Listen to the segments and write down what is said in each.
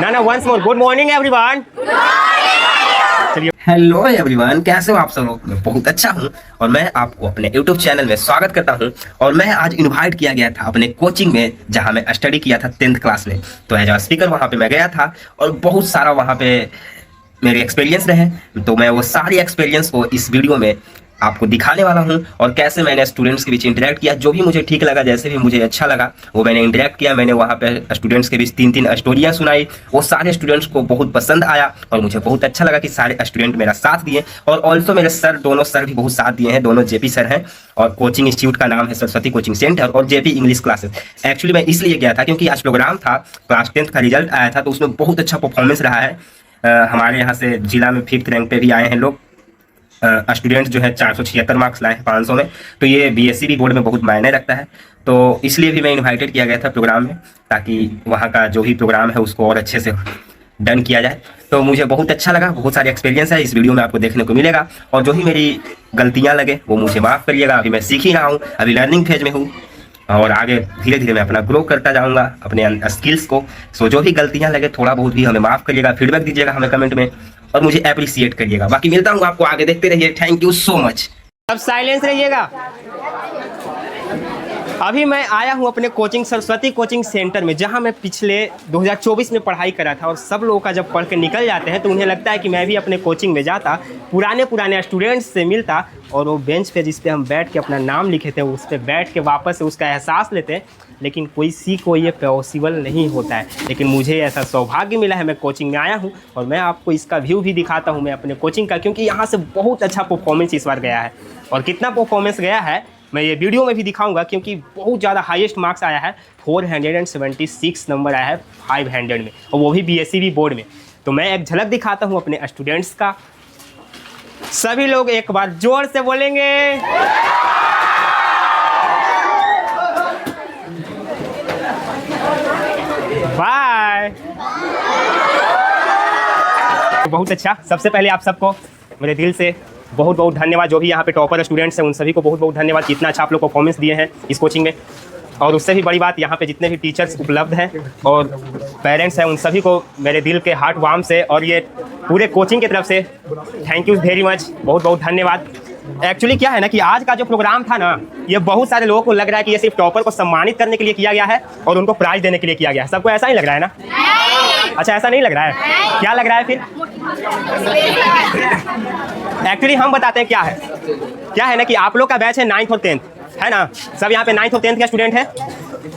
ना once more good morning everyone. चलिए hello everyone, कैसे हो आप सब लोग। मैं बहुत अच्छा हूं और मैं आपको अपने यूट्यूब चैनल में स्वागत करता हूं। और मैं आज इनवाइट किया गया था अपने कोचिंग में, जहां मैं स्टडी किया था 10th क्लास में। तो एज अ स्पीकर वहां पे मैं गया था और बहुत सारा वहां पे मेरे एक्सपीरियंस रहे। तो मैं वो सारी एक्सपीरियंस को इस वीडियो में आपको दिखाने वाला हूं और कैसे मैंने स्टूडेंट्स के बीच इंटरेक्ट किया। जो भी मुझे ठीक लगा, जैसे भी मुझे अच्छा लगा, वो मैंने इंटरेक्ट किया। मैंने वहां पे स्टूडेंट्स के बीच 3-3 स्टोरियां सुनाई। वो सारे स्टूडेंट्स को बहुत पसंद आया और मुझे बहुत अच्छा लगा कि सारे स्टूडेंट मेरा साथ दिए। और ऑल्सो मेरे सर, दोनों सर भी बहुत साथ दिए हैं। दोनों जेपी सर हैं और कोचिंग इंस्टीट्यूट का नाम है सरस्वती कोचिंग सेंटर और जेपी इंग्लिश क्लासेस। एक्चुअली मैं इसलिए गया था क्योंकि आज प्रोग्राम था, क्लास 10th का रिजल्ट आया था, तो उसमें बहुत अच्छा परफॉर्मेंस रहा है। हमारे यहाँ से जिला में 5th रैंक पे भी आए हैं लोग। स्टूडेंट जो है 476 मार्क्स लाए हैं 500 में। तो ये बीएससी बोर्ड में बहुत मायने रखता है। तो इसलिए भी मैं इनवाइटेड किया गया था प्रोग्राम में, ताकि वहाँ का जो भी प्रोग्राम है उसको और अच्छे से डन किया जाए। तो मुझे बहुत अच्छा लगा। बहुत सारे एक्सपीरियंस है इस वीडियो में आपको देखने को मिलेगा। और जो भी मेरी गलतियाँ लगे वो मुझे माफ़ करिएगा। अभी मैं सीख ही रहा हूँ, अभी लर्निंग फेज में हूँ और आगे धीरे धीरे मैं अपना ग्रो करता जाऊंगा अपने स्किल्स को। सो जो भी गलतियां लगे थोड़ा बहुत भी हमें माफ़ करिएगा, फीडबैक दीजिएगा हमें कमेंट में और मुझे अप्रिशिएट करिएगा। बाकी मिलता हूँ आपको आगे, देखते रहिए। Thank you so much. अब साइलेंस रहिएगा। अभी मैं आया हूँ अपने कोचिंग सरस्वती कोचिंग सेंटर में, जहाँ मैं पिछले 2024 में पढ़ाई करा था। और सब लोगों का जब पढ़ के निकल जाते हैं तो उन्हें लगता है कि मैं भी अपने कोचिंग में जाता, पुराने स्टूडेंट्स से मिलता और वो बेंच पे जिस पे हम बैठ के अपना नाम लिखे थे उस पर बैठ के वापस से उसका एहसास लेते हैं। लेकिन किसी को ये पॉसिबल नहीं होता है। लेकिन मुझे ऐसा सौभाग्य मिला है, मैं कोचिंग में आया हूँ और मैं आपको इसका व्यू भी दिखाता हूँ मैं अपने कोचिंग का, क्योंकि यहाँ से बहुत अच्छा परफॉर्मेंस इस बार गया है। और कितना परफॉर्मेंस गया है मैं ये वीडियो में भी दिखाऊंगा, क्योंकि बहुत ज़्यादा हाईएस्ट मार्क्स आया है। 476 नंबर आया है 500 में, और वो भी बीएससी बोर्ड में। तो मैं एक झलक दिखाता हूँ अपने स्टूडेंट्स का। सभी लोग एक बार जोर से बोलेंगे। बाय। बहुत अच्छा। सबसे पहले आप सबको मेरे दिल से बहुत बहुत धन्यवाद। जो भी यहाँ पे टॉपर स्टूडेंट्स हैं उन सभी को बहुत बहुत धन्यवाद। कितना अच्छा आप लोग परफॉर्मेंस दिए हैं इस कोचिंग में। और उससे भी बड़ी बात, यहाँ पे जितने भी टीचर्स उपलब्ध हैं और पेरेंट्स हैं उन सभी को मेरे दिल के हार्ट वार्म से और ये पूरे कोचिंग की तरफ से थैंक यू वेरी मच, बहुत बहुत धन्यवाद। एक्चुअली क्या है ना कि आज का जो प्रोग्राम था ना, ये बहुत सारे लोगों को लग रहा है कि ये सिर्फ टॉपर को सम्मानित करने के लिए किया गया है और उनको प्राइज देने के लिए किया गया है। सबको ऐसा ही लग रहा है ना? अच्छा, ऐसा नहीं लग रहा है? क्या लग रहा है फिर? एक्चुअली हम बताते हैं क्या है ना कि आप लोग का बैच है 9th और 10th, है ना? सब यहाँ पे 9th और 10th के स्टूडेंट है।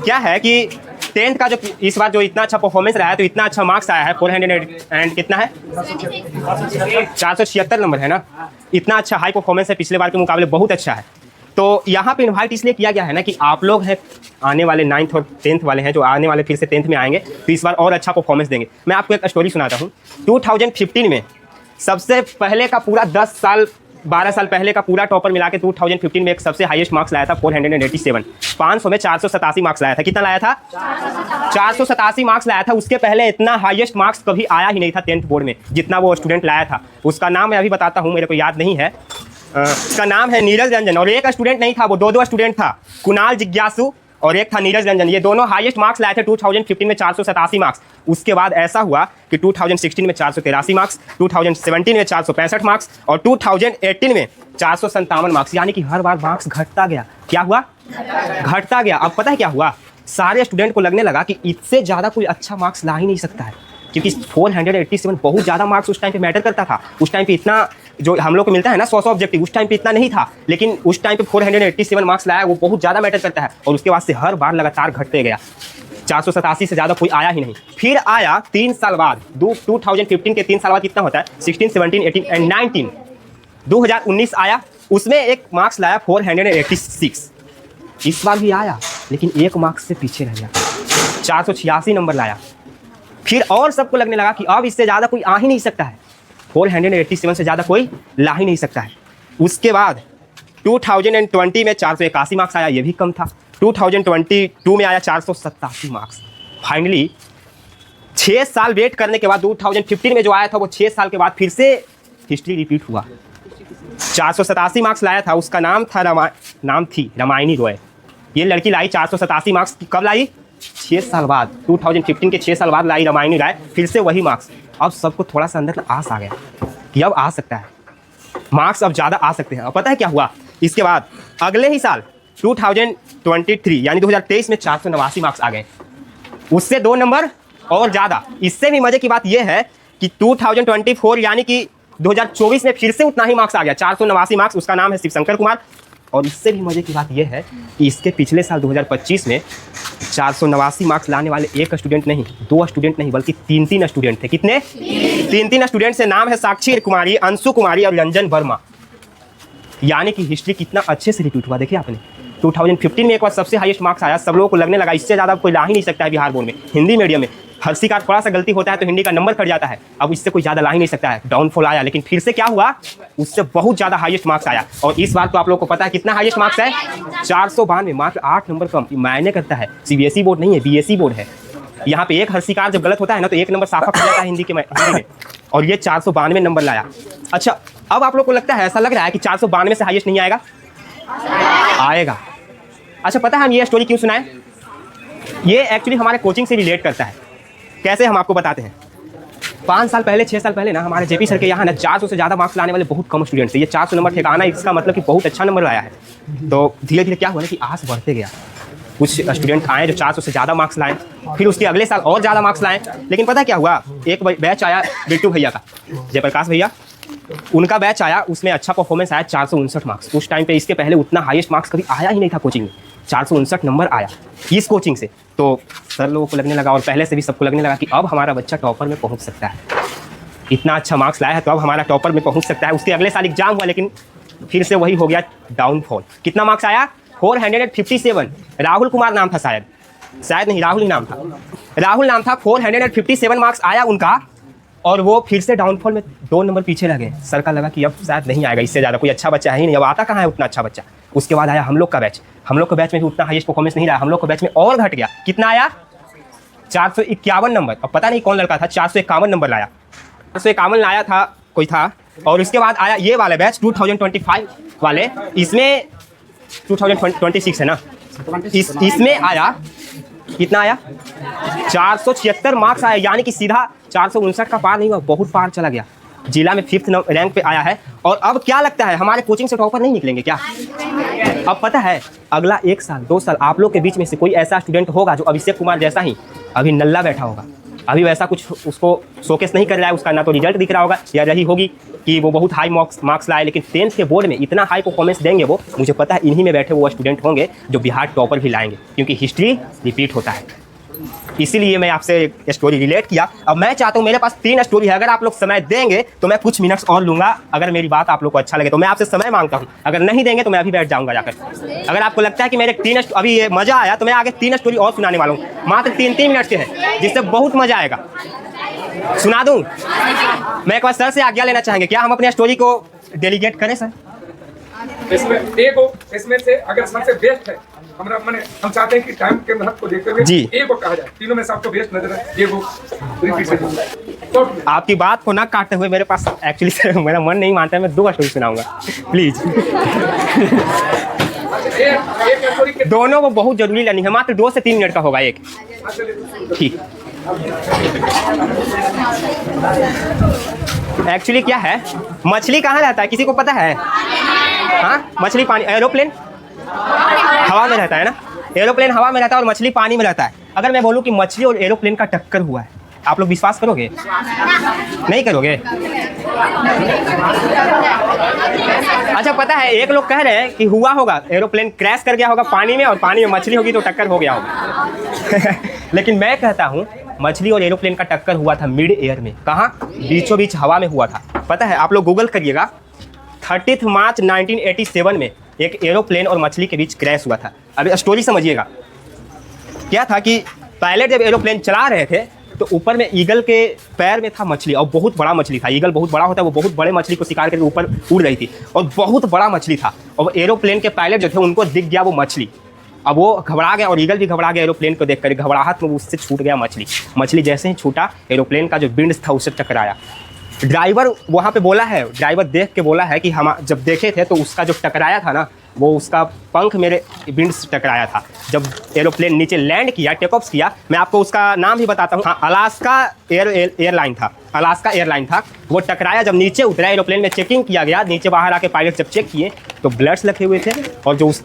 क्या है कि 10th का जो इस बार जो इतना अच्छा परफॉर्मेंस रहा है, तो इतना अच्छा मार्क्स आया है 400 एंड कितना है 476 नंबर है ना। इतना अच्छा हाई परफॉर्मेंस है, पिछले बार के मुकाबले बहुत अच्छा है। तो यहाँ पे इनवाइट इसलिए किया गया है ना कि आप लोग हैं आने वाले 9th और 10th वाले हैं, जो आने वाले फिर से 10th में आएंगे, तो इस बार और अच्छा परफॉर्मेंस देंगे। मैं आपको एक स्टोरी सुनाता हूँ। 2015 में सबसे पहले का पूरा 10 साल 12 साल पहले का पूरा टॉपर मिला के 2015 में एक सबसे हाईएस्ट मार्क्स लाया था 487। 500 में 487 मार्क्स लाया था। कितना लाया था? 487 मार्क्स लाया था। उसके पहले इतना हाईएस्ट मार्क्स कभी आया ही नहीं था 10th बोर्ड में, जितना वो स्टूडेंट लाया था। उसका नाम मैं अभी बताता हूँ, मेरे को याद नहीं है। उसका नाम है नीरज रंजन। और एक स्टूडेंट नहीं था, वो दो स्टूडेंट था, कुणाल जिज्ञासु और एक था नीरज रंजन। ये दोनों हाईएस्ट मार्क्स लाए थे 2015 में 487 मार्क्स। उसके बाद ऐसा हुआ कि 2016 में 483 मार्क्स, 2017 में 465 मार्क्स और 2018 में 457 मार्क्स। यानी कि हर बार मार्क्स घटता गया। क्या हुआ? घटता गया। अब पता है क्या हुआ? सारे स्टूडेंट को लगने लगा कि इससे ज़्यादा कोई अच्छा मार्क्स ला ही नहीं सकता है, क्योंकि 487 बहुत ज़्यादा मार्क्स उस टाइम पे मैटर करता था। उस टाइम पे इतना जो हम लोग को मिलता है ना 100 ऑब्जेक्टिव, उस टाइम पे इतना नहीं था। लेकिन उस टाइम पे 487 मार्क्स लाया, वो बहुत ज़्यादा मैटर करता है। और उसके बाद से हर बार लगातार घटते गया। 487 से ज़्यादा कोई आया ही नहीं। फिर आया 3 साल बाद, 2015 के 3 साल बाद कितना होता है? 16, 17, 18 एंड 19। 2019 आया, उसमें एक मार्क्स लाया 486। इस बार भी आया लेकिन एक मार्क्स से पीछे रह गया, 486 नंबर लाया। फिर और सबको लगने लगा कि अब इससे ज़्यादा कोई आ ही नहीं सकता है, 487 से ज़्यादा कोई ला ही नहीं सकता है। उसके बाद 2020 में 481 मार्क्स आया, ये भी कम था। 2022 में आया 487 मार्क्स। फाइनली 6 साल वेट करने के बाद 2015 में जो आया था, वो 6 साल के बाद फिर से हिस्ट्री रिपीट हुआ। 487 मार्क्स लाया था। उसका नाम थी रामायणी रॉय। ये लड़की लाई 487 मार्क्स। कब लाई? 6 साल बाद 2015 के 6 साल बाद लाई रामायणी राय, फिर से वही मार्क्स। अब सबको थोड़ा सा अंदर आस आ गया कि अब आ सकता है, मार्क्स अब ज़्यादा आ सकते हैं। अब पता है क्या हुआ इसके बाद? अगले ही साल 2023 यानी 2023 में 489 मार्क्स आ गए, उससे 2 नंबर और ज़्यादा। इससे भी मज़े की बात यह है कि 2024 यानी कि 2024 में फिर से उतना ही मार्क्स आ गया, 489 मार्क्स। उसका नाम है शिवशंकर कुमार। और इससे भी मज़े की बात यह है कि इसके पिछले साल 2025 में 489 मार्क्स लाने वाले एक स्टूडेंट नहीं, 2 स्टूडेंट नहीं, बल्कि 3 स्टूडेंट थे। कितने? 3 स्टूडेंट से नाम है साक्षी कुमारी, अंशु कुमारी और रंजन वर्मा। यानी कि हिस्ट्री कितना अच्छे से रिपीट हुआ। देखिए आपने 2015 में एक बार सबसे हाईएस्ट मार्क्स आया, सब लोगों को लगने लगा इससे ज़्यादा कोई ला ही नहीं सकता है बिहार बोर्ड में। हिंदी मीडियम में हर्षी का थोड़ा सा गलती होता है तो हिंदी का नंबर कट जाता है, अब इससे कोई ज़्यादा ला ही नहीं सकता है। डाउनफॉल आया, लेकिन फिर से क्या हुआ, उससे बहुत ज़्यादा हाईएस्ट मार्क्स आया। और इस बार तो आप लोगों को पता है कितना हाईएस्ट मार्क्स है, 492, मात्र 8 नंबर कम। मायने करता है, सीबीएसई बोर्ड नहीं है, बीएसई बोर्ड है। यहाँ पे एक हर्षिकार जब गलत होता है ना तो 1 नंबर साफा कर जाता है हिंदी में, और ये 492 नंबर लाया। अच्छा, अब आप लोग को लगता है, ऐसा लग रहा है कि 492 से हाईएस्ट नहीं आएगा, आएगा। अच्छा, पता है हम ये स्टोरी क्यों सुनाएं? ये एक्चुअली हमारे कोचिंग से रिलेट करता है। कैसे, हम आपको बताते हैं। 5 साल पहले, 6 साल पहले ना हमारे जेपी सर के यहाँ ना 400 से ज़्यादा मार्क्स लाने वाले बहुत कम स्टूडेंट्स थे। ये 400 नंबर ठेकाना, इसका मतलब कि बहुत अच्छा नंबर लाया है। तो धीरे धीरे क्या हुआ ना कि आस बढ़ते गया। कुछ स्टूडेंट आए जो 400 से ज़्यादा मार्क्स लाए, फिर उसके अगले साल और ज़्यादा मार्क्स लाए। लेकिन पता क्या हुआ, एक बैच आया बिट्टू भैया का, जयप्रकाश भैया, उनका बैच आया, उसमें अच्छा परफॉर्मेंस आया, 459 मार्क्स। उस टाइम पे इसके पहले उतना हाईएस्ट मार्क्स कभी आया ही नहीं था कोचिंग में, 459 नंबर आया इस कोचिंग से। तो सर लोगों को लगने लगा, और पहले से भी सबको लगने लगा कि अब हमारा बच्चा टॉपर में पहुंच सकता है, इतना अच्छा मार्क्स लाया है तो अब हमारा टॉपर में पहुंच सकता है। उसके अगले साल एग्जाम हुआ, लेकिन फिर से वही हो गया, डाउनफॉल। कितना मार्क्स आया? 457। राहुल कुमार नाम था, शायद नहीं, राहुल ही नाम था, राहुल नाम था। 457 मार्क्स आया उनका, और वो फिर से डाउनफॉल में 2 नंबर पीछे लगे। सर का लगा कि अब शायद नहीं आएगा, इससे ज़्यादा कोई अच्छा बच्चा है ही नहीं, अब आता कहाँ है उतना अच्छा बच्चा। उसके बाद आया हम लोग का बैच, हम लोग के बैच में भी उतना हाईएस्ट परफॉर्मेंस नहीं रहा, हम लोग के बैच में और घट गया। कितना आया? 451 नंबर। अब पता नहीं कौन लड़का था 451 नंबर लाया, 451 लाया था कोई था। और उसके बाद आया ये वाले बैच 2025 वाले, इसमें 2026 है ना, इसमें आया कितना आया? 476 मार्क्स आया, यानी कि सीधा 459 का पार नहीं हुआ, बहुत पार चला गया, जिला में 5th रैंक पे आया है। और अब क्या लगता है, हमारे कोचिंग से टॉपर नहीं निकलेंगे क्या? अब पता है, अगला 1 साल 2 साल आप लोग के बीच में से कोई ऐसा स्टूडेंट होगा जो अभिषेक कुमार जैसा ही अभी नल्ला बैठा होगा, अभी वैसा कुछ उसको शोकेस नहीं कर रहा है, उसका ना तो रिजल्ट दिख रहा होगा, या रही होगी कि वो बहुत हाई मार्क्स लाए, लेकिन 10th के बोर्ड में इतना हाई परफॉर्मेंस देंगे वो, मुझे पता है इन्हीं में बैठे वो स्टूडेंट होंगे जो बिहार टॉपर भी लाएंगे, क्योंकि हिस्ट्री रिपीट होता है। इसीलिए मैं आपसे एक स्टोरी रिलेट किया। अब मैं चाहता हूँ, मेरे पास 3 स्टोरी है, अगर आप लोग समय देंगे तो मैं कुछ मिनट्स और लूँगा। अगर मेरी बात आप लोग को अच्छा लगे तो मैं आपसे समय मांगता हूँ, अगर नहीं देंगे तो मैं अभी बैठ जाऊँगा जाकर। अगर आपको लगता है कि मेरे 3 अभी ये मज़ा आया तो मैं आगे 3 स्टोरी और सुनाने वाला हूँ, मात्र 3-3 मिनट के हैं, जिससे बहुत मज़ा आएगा। सुना दूँ? मैं एक बार सर से आज्ञा लेना चाहेंगे, क्या हम अपने स्टोरी को डेलीगेट करें सर? इसमें से अगर सबसे बेस्ट है, हम चाहते हैं कि टाइम के महत्व को देखते हुए एक को कहा जाए, तीनों में से आपको बेस्ट नजर है, ये वो रिपीट से। तो आपकी बात को ना काटते हुए, मेरे पास एक्चुअली सर मेरा मन नहीं मानता है, मैं 2 स्टोरी सुनाऊंगा प्लीज। एक स्टोरी के दोनों को बहुत जरूरी लेनी है, मात्र 2 से 3 मिनट का होगा एक। ठीक। एक्चुअली क्या है, मछली कहाँ रहता है किसी को पता है? हाँ, मछली पानी, एरोप्लेन हवा में रहता है ना, एरोप्लेन हवा में रहता है और मछली पानी में रहता है। अगर मैं बोलूँ कि मछली और एरोप्लेन का टक्कर हुआ है, आप लोग विश्वास करोगे? नहीं करोगे? अच्छा, पता है एक लोग कह रहे हैं कि हुआ होगा, एरोप्लेन क्रैश कर गया होगा पानी में, और पानी में मछली होगी तो टक्कर हो गया होगा। लेकिन मैं कहता हूँ मछली और एरोप्लेन का टक्कर हुआ था मिड एयर में। कहाँ? बीचों बीच हवा में हुआ था। पता है, आप लोग गूगल करिएगा, 30 मार्च 1987 में एक एरोप्लेन और मछली के बीच क्रैश हुआ था। अभी स्टोरी समझिएगा। क्या था कि पायलट जब एरोप्लेन चला रहे थे तो ऊपर में ईगल के पैर में था मछली, और बहुत बड़ा मछली था। ईगल बहुत बड़ा होता है, वो बहुत बड़े मछली को शिकार करके ऊपर उड़ रही थी, और बहुत बड़ा मछली था। और एरोप्लेन के पायलट जो थे उनको दिख गया वो मछली, अब वो घबरा गया, और ईगल भी घबरा गया एरोप्लेन को देखकर। घबराहट में उससे छूट गया मछली जैसे ही छूटा, एरोप्लेन का जो विंड था उससे टकराया। ड्राइवर वहाँ पे बोला है, ड्राइवर देख के बोला है कि हम जब देखे थे तो उसका जो टकराया था ना, वो उसका पंख मेरे विंड से टकराया था। जब एरोप्लेन नीचे लैंड किया, टेक ऑफ किया, मैं आपको उसका नाम भी बताता हूँ। हाँ, अलास्का एयरलाइन था, अलास्का एयरलाइन था। वो टकराया, जब नीचे उतरा एरोप्लेन में चेकिंग किया गया, नीचे बाहर आके पायलट जब चेक किए तो ब्लड्स लगे हुए थे, और जो उस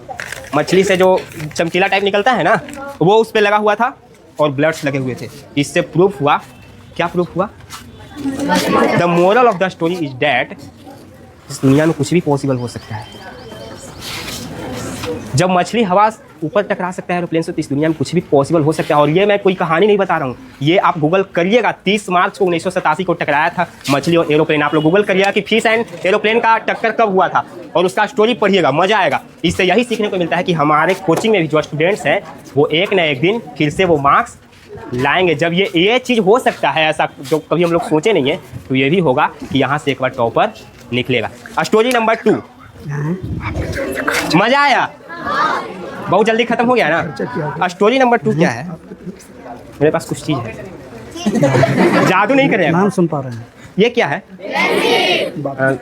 मछली से जो चमकीला टाइप निकलता है ना, वो उस पर लगा हुआ था और ब्लड्स लगे हुए थे। इससे प्रूफ हुआ, क्या प्रूफ हुआ? The moral of the story is that इस दुनिया में कुछ भी पॉसिबल हो सकता है। जब मछली हवा ऊपर टकरा सकता है एरोप्लेन से, तो इस दुनिया में कुछ भी पॉसिबल हो सकता है। और ये मैं कोई कहानी नहीं बता रहा हूँ, ये आप गूगल करिएगा। 30 मार्च को 1987 को टकराया था मछली और एरोप्लेन। आप लोग गूगल करिएगा कि फिश एंड एरोप्लेन का टक्कर कब हुआ था, और उसका स्टोरी पढ़िएगा, मजा आएगा। इससे यही सीखने को मिलता है कि हमारे कोचिंग में भी जो स्टूडेंट्स हैं वो एक न एक दिन फिर से वो मार्क्स लाएंगे। जब ये चीज़ हो सकता है, ऐसा जो कभी हम लोग सोचे नहीं है, तो ये भी होगा कि यहाँ से एक बार टॉपर निकलेगा। स्टोरी नंबर 2, मजा आया? बहुत जल्दी खत्म हो गया ना। स्टोरी नंबर 2 क्या है? मेरे पास कुछ चीज़ है, जादू नहीं करेगा। नाम सुन पा रहे हैं? ये क्या है?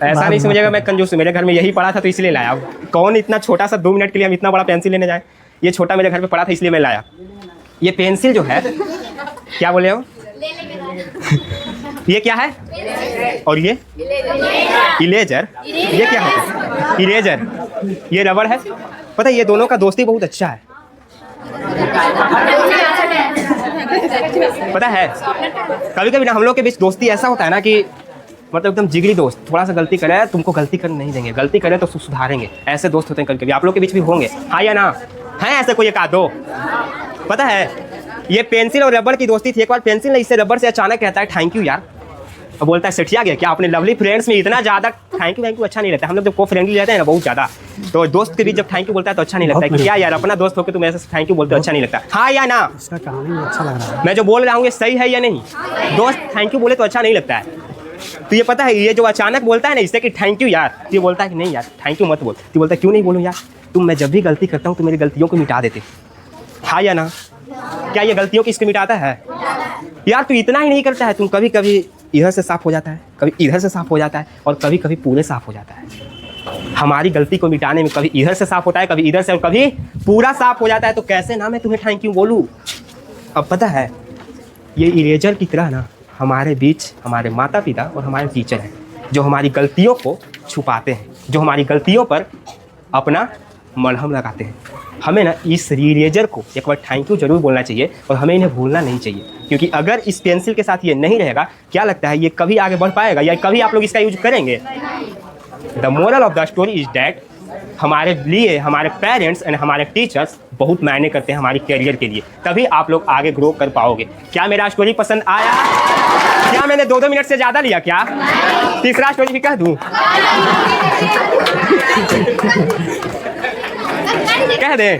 ऐसा नहीं समझेगा मैं कंजूस हूं, मेरे घर में यही पड़ा था तो इसलिए लाया। कौन इतना छोटा सा 2 मिनट के लिए हम इतना बड़ा पेंसिल लेने जाए? ये छोटा मेरे घर पे पड़ा था इसलिए मैं लाया। ये पेंसिल जो है, क्या बोले हो? ये क्या है? और ये इरेजर। ये क्या है? इरेजर। ये रबड़ है। पता है ये दोनों का दोस्ती बहुत अच्छा है, पता है? कभी कभी ना हम लोग के बीच दोस्ती ऐसा होता है ना कि मतलब एकदम जिगरी दोस्त, थोड़ा सा गलती करे तुमको गलती करने नहीं देंगे, गलती करे तो सुधारेंगे। ऐसे दोस्त होते हैं कभी कभी, आप लोग के बीच भी होंगे, हाँ या ना? है ऐसे कोई एक आध दो? पता है ये पेंसिल और रबड़ की दोस्ती थी। एक बार पेंसिल ने इससे रबड़ से अचानक कहता है थैंक यू यार, और बोलता है सेठिया गया क्या? अपने लवली फ्रेंड्स में इतना ज़्यादा थैंक यू अच्छा नहीं लगता। हम लोग जब को फ्रेंडली रहते हैं ना बहुत ज़्यादा, तो दोस्त के बीच जब थैंक यू बोलता है तो अच्छा नहीं लगता है कि क्या यार अपना दोस्त होकर तुम ऐसे थैंक यू बोलते हो, अच्छा नहीं लगता। हाँ या ना? इसका कहानी अच्छा लग रहा है। मैं जो बोल रहा हूँ ये सही है या नहीं? दोस्त थैंक यू बोले तो अच्छा नहीं लगता है। तो ये पता है ये जो अचानक बोलता है ना इससे कि थैंक यू यार, ये बोलता है कि नहीं यार थैंक यू मत बोल, तो बोलता है क्यों नहीं बोलूँ यार, तुम मैं जब भी गलती करता हूँ तो मेरी गलतियों को मिटा देते। हाँ या ना? क्या ये गलतियों की इसको मिटाता है? यार तू इतना ही नहीं करता है, तुम कभी कभी इधर से साफ हो जाता है, कभी इधर से साफ हो जाता है, और कभी कभी पूरे साफ हो जाता है। हमारी गलती को मिटाने में कभी इधर से साफ होता है, कभी इधर से, और कभी पूरा साफ हो जाता है। तो कैसे ना मैं तुम्हें थैंक यू बोलूँ? अब पता है ये इरेजर की तरह ना हमारे बीच हमारे माता पिता और हमारे टीचर हैं, जो हमारी गलतियों को छुपाते हैं, जो हमारी गलतियों पर अपना मलहम लगाते हैं। हमें ना इस इरेजर को एक बार थैंक यू जरूर बोलना चाहिए, और हमें इन्हें भूलना नहीं चाहिए, क्योंकि अगर इस पेंसिल के साथ ये नहीं रहेगा, क्या लगता है ये कभी आगे बढ़ पाएगा या कभी आप लोग इसका यूज करेंगे? The moral of the story is that हमारे लिए हमारे पेरेंट्स एंड हमारे टीचर्स बहुत मायने करते हैं हमारी करियर के लिए, तभी आप लोग आगे ग्रो कर पाओगे। क्या मेरा स्टोरी पसंद आया? क्या मैंने 2-2 मिनट से ज़्यादा लिया क्या? तीसरा स्टोरी भी कह दूँ? कह दे,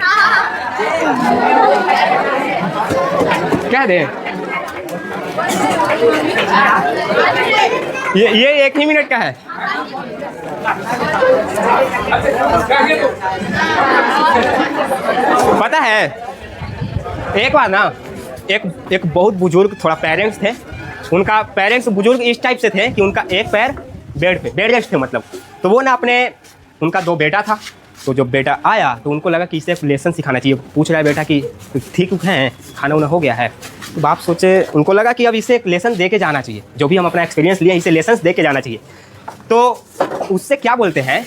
कह दे। ये 1 ही मिनट का है। पता है एक बार ना एक बहुत बुजुर्ग थोड़ा पेरेंट्स थे, उनका पेरेंट्स बुजुर्ग इस टाइप से थे कि उनका एक पैर बेड रेस्ट थे मतलब। तो वो ना अपने, उनका 2 बेटा था, तो जब बेटा आया तो उनको लगा कि इसे एक लेसन सिखाना चाहिए। पूछ रहा है बेटा कि ठीक है, खाना वाना हो गया है? तो बाप सोचे, उनको लगा कि अब इसे एक लेसन दे के जाना चाहिए, जो भी हम अपना एक्सपीरियंस लिए इसे लेसन दे के जाना चाहिए। तो उससे क्या बोलते हैं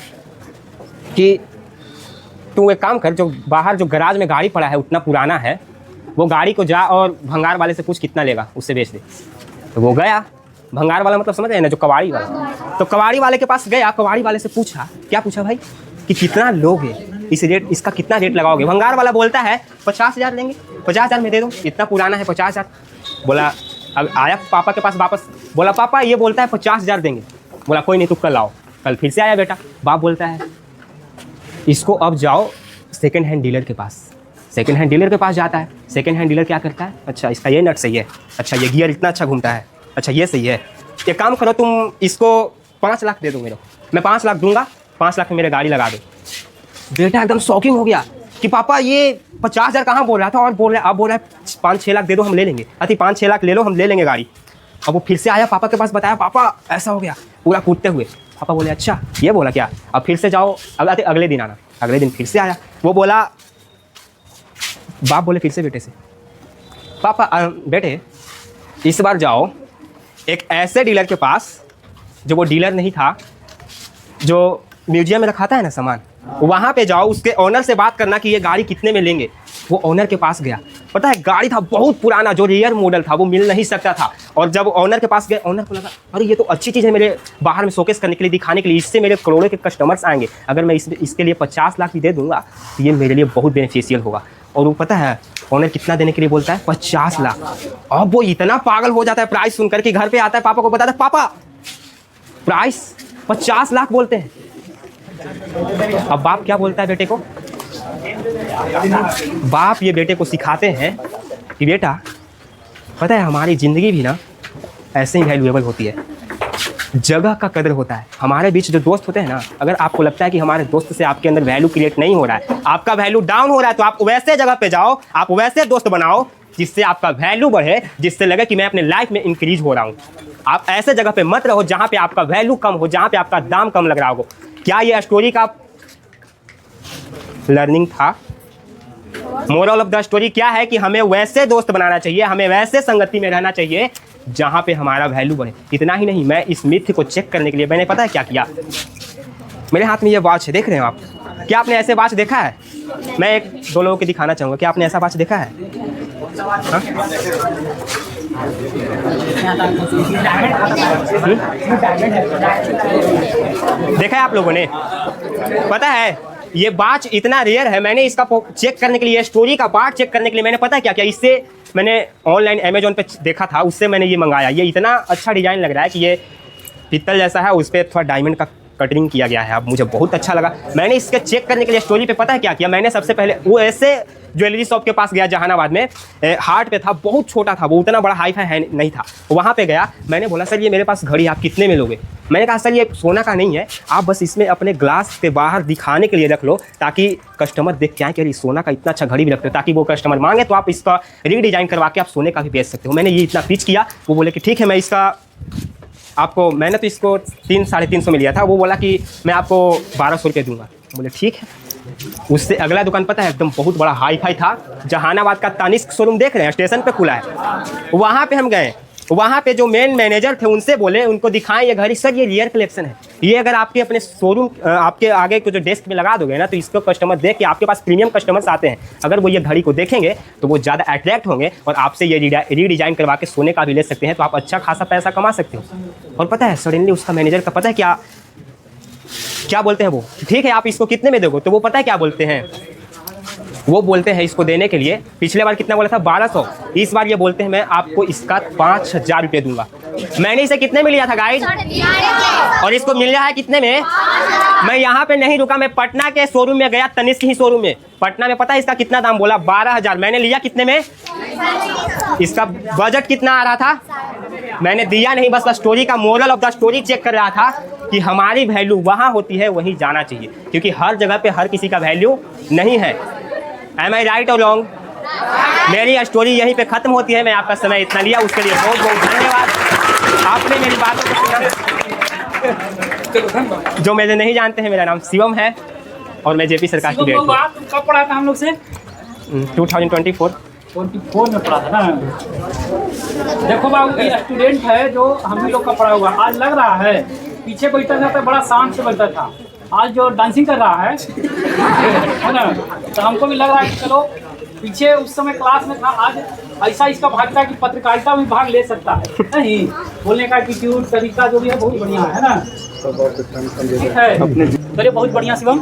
कि तू एक काम कर, जो बाहर जो गराज में गाड़ी पड़ा है उतना पुराना है, वो गाड़ी को जा और भंगार वाले से पूछ कितना लेगा, उससे बेच दे। तो वो गया, भंगार वाला मतलब समझ रहे हैं ना, जो कबाड़ी वाला। तो कबाड़ी वाले के पास गया, कबाड़ी वाले से पूछा, क्या पूछा भाई कि कितना लोगे, इस रेट, इसका कितना रेट लगाओगे? भंगार वाला बोलता है 50,000 लेंगे। 50,000 में दे दो, इतना पुराना है 50,000। बोला, अब आया पापा के पास वापस, बोला पापा ये बोलता है 50,000 देंगे। बोला कोई नहीं, तुम कल आओ। कल फिर से आया बेटा, बाप बोलता है इसको अब जाओ सेकेंड हैंड डीलर के पास। सेकेंड हैंड डीलर के पास जाता है। सेकेंड हैंड डीलर क्या करता है, अच्छा इसका ये नट सही है, अच्छा ये गियर इतना अच्छा घूमता है, अच्छा ये सही है, एक काम करो तुम इसको 5 लाख दे दो मेरे, मैं 5 लाख दूंगा, 5 लाख में मेरे गाड़ी लगा दो। बेटा एकदम शॉकिंग हो गया कि पापा ये 50,000 कहाँ बोल रहा था, और बोल रहा है अब बोल रहा है 5-6 लाख दे दो हम ले लेंगे। अति 5-6 लाख ले लो, हम ले लेंगे गाड़ी। अब वो फिर से आया पापा के पास, बताया पापा ऐसा हो गया, पूरा कूदते हुए। पापा बोले अच्छा ये बोला क्या? अब फिर से जाओ, अगले दिन आना। अगले दिन फिर से आया, वो बोला, बाप बोले फिर से बेटे से, पापा बेटे इस बार जाओ एक ऐसे डीलर के पास, जो वो डीलर नहीं था, जो म्यूजियम में रखाता है ना सामान, वहाँ पे जाओ, उसके ओनर से बात करना कि ये गाड़ी कितने में लेंगे। वो ओनर के पास गया, पता है गाड़ी था बहुत पुराना, जो रेयर मॉडल था, वो मिल नहीं सकता था। और जब ओनर के पास गए, ओनर को लगा अरे ये तो अच्छी चीज़ है मेरे बाहर में शोकेस करने के लिए, दिखाने के लिए, इससे मेरे करोड़ों के कस्टमर्स आएंगे, अगर मैं इसके लिए 50 लाख भी दे दूंगा तो ये मेरे लिए बहुत बेनिफिशियल होगा। और वो पता है ओनर कितना देने के लिए बोलता है, 50 लाख। अब वो इतना पागल हो जाता है प्राइस सुनकर कि घर पे आता है, पापा को बताता है, पापा प्राइस 50 लाख बोलते हैं। अब बाप क्या बोलता है बेटे को, बाप ये बेटे को सिखाते हैं कि बेटा पता है हमारी ज़िंदगी भी ना ऐसे ही वैल्यूएबल होती है, जगह का कदर होता है। हमारे बीच जो दोस्त होते हैं ना, अगर आपको लगता है कि हमारे दोस्त से आपके अंदर वैल्यू क्रिएट नहीं हो रहा है, आपका वैल्यू डाउन हो रहा है, तो आप वैसे जगह पे जाओ, आप वैसे दोस्त बनाओ जिससे आपका वैल्यू बढ़े, जिससे लगे कि मैं अपने लाइफ में इंक्रीज हो रहा हूँ। आप ऐसे जगह पे मत रहो जहाँ पे आपका वैल्यू कम हो, जहाँ पे आपका दाम कम लग रहा हो। क्या ये स्टोरी का लर्निंग था? मोरल ऑफ द स्टोरी क्या है कि हमें वैसे दोस्त बनाना चाहिए, हमें वैसे संगति में रहना चाहिए जहाँ पे हमारा वैल्यू बढ़े। इतना ही नहीं, मैं इस मिथ को चेक करने के लिए मैंने पता है क्या किया, मेरे हाथ में ये वॉच है, देख रहे हैं आप, क्या आपने ऐसे वॉच देखा है? मैं एक दो लोगों को दिखाना चाहूँगा, क्या आपने ऐसा वॉच देखा है? देखा है आप लोगों ने? पता है ये वॉच इतना रेयर है, मैंने इसका चेक करने के लिए, स्टोरी का पार्ट चेक करने के लिए मैंने पता है क्या किया, इससे मैंने ऑनलाइन अमेजोन पे देखा था, उससे मैंने ये मंगाया। ये इतना अच्छा डिज़ाइन लग रहा है कि ये पित्तल जैसा है, उस पर थोड़ा डायमंड का कटिंग किया गया है। अब मुझे बहुत अच्छा लगा। मैंने इसके चेक करने के लिए स्टोरी पे पता है क्या किया, मैंने सबसे पहले वो ऐसे ज्वेलरी शॉप के पास गया जहानाबाद में, हाट पे था, बहुत छोटा था वो, उतना बड़ा हाई फाई है नहीं था। वहाँ पे गया, मैंने बोला सर ये मेरे पास घड़ी आप कितने में लोगे? मैंने कहा सर ये सोना का नहीं है, आप बस इसमें अपने ग्लास के बाहर दिखाने के लिए रख लो, ताकि कस्टमर देख के आए कि अरे सोना का इतना अच्छा घड़ी भी रखते हो, ताकि वो कस्टमर मांगे तो आप इसका रीडिज़ाइन करवा के आप सोने का भी बेच सकते हो। मैंने ये इतना पिच किया, वो बोले कि ठीक है मैं इसका आपको, मैंने तो इसको 300-350 में लिया था, वो बोला कि मैं आपको 1200 रुपये दूंगा। बोले ठीक है। उससे अगला दुकान पता है एकदम बहुत बड़ा हाई फाई था, जहानाबाद का तानिस्क शोरूम देख रहे हैं स्टेशन पे खुला है, वहाँ पे हम गए। वहाँ पे जो मेन मैनेजर थे उनसे बोले, उनको दिखाएं ये घड़ी, सर ये रियर कलेक्शन है, ये अगर आपके अपने शोरूम आपके आगे को जो डेस्क में लगा दोगे ना, तो इसको कस्टमर देख के, आपके पास प्रीमियम कस्टमर्स आते हैं, अगर वो ये घड़ी को देखेंगे तो वो ज़्यादा अट्रैक्ट होंगे और आपसे ये रीडिज़ाइन करवा के सोने का भी ले सकते हैं, तो आप अच्छा खासा पैसा कमा सकते हो। और पता है सडनली उसका मैनेजर का पता है क्या बोलते हैं वो, ठीक है आप इसको कितने में दोगे? तो वो पता है क्या बोलते हैं, वो बोलते हैं इसको देने के लिए, पिछले बार कितना बोला था 1200, इस बार ये बोलते हैं मैं आपको इसका 5000 रुपये दूंगा। मैंने इसे कितने में लिया था गाइस, और इसको मिल रहा है कितने में? मैं यहाँ पे नहीं रुका, मैं पटना के शोरूम में गया, तनिष्क ही शोरूम में, पटना में पता है इसका कितना दाम बोला? 12000। मैंने लिया कितने में? इसका बजट कितना आ रहा था? मैंने दिया नहीं, बस स्टोरी का moral of the story check कर रहा था कि हमारी वैल्यू वहाँ होती है, वहीं जाना चाहिए, क्योंकि हर जगह पे हर किसी का वैल्यू नहीं है। एम आई राइट और रॉन्ग? मेरी स्टोरी यहीं पे ख़त्म होती है। मैं आपका समय इतना लिया, उसके लिए बहुत बहुत धन्यवाद। आपने मेरी बातों को सुना। जो मेरे नहीं जानते हैं, मेरा नाम शिवम है और मैं जेपी सरकार स्टूडेंट हूँ। कब पढ़ा था हम लोग से? 2024 में पढ़ा था ना। देखो बाबू ये स्टूडेंट है जो हम लोग का पढ़ा हुआ, आज लग रहा है पीछे बैठा था तो बड़ा शांत से बैठा था, आज जो डांसिंग कर रहा है ना, तो हमको भी लग रहा है कि चलो पीछे उस समय क्लास में था, आज ऐसा इसका भागता है कि पत्रकारिता में भाग ले सकता है। नहीं, बोलने का एटीट्यूड तरीका जो भी है बहुत बढ़िया है ना, ठीक है, चलिए बहुत बढ़िया शिवम।